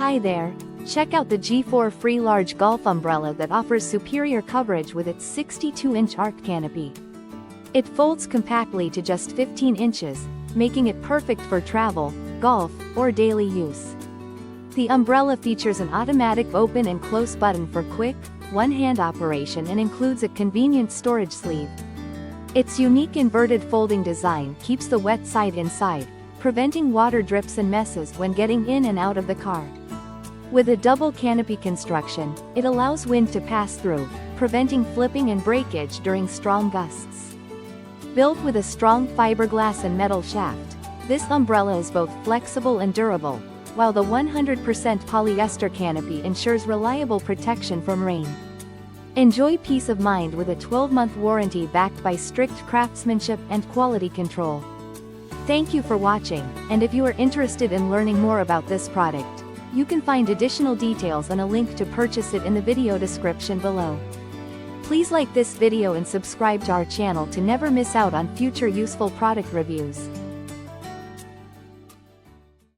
Hi there! Check out the G4Free Large Golf Umbrella that offers superior coverage with its 62-inch arched canopy. It folds compactly to just 15 inches, making it perfect for travel, golf, or daily use. The umbrella features an automatic open and close button for quick, one-hand operation and includes a convenient storage sleeve. Its unique inverted folding design keeps the wet side inside, preventing water drips and messes when getting in and out of the car. With a double canopy construction, it allows wind to pass through, preventing flipping and breakage during strong gusts. Built with a strong fiberglass and metal shaft, this umbrella is both flexible and durable, while the 100% polyester canopy ensures reliable protection from rain. Enjoy peace of mind with a 12-month warranty backed by strict craftsmanship and quality control. Thank you for watching, and if you are interested in learning more about this product, you can find additional details and a link to purchase it in the video description below. Please like this video and subscribe to our channel to never miss out on future useful product reviews.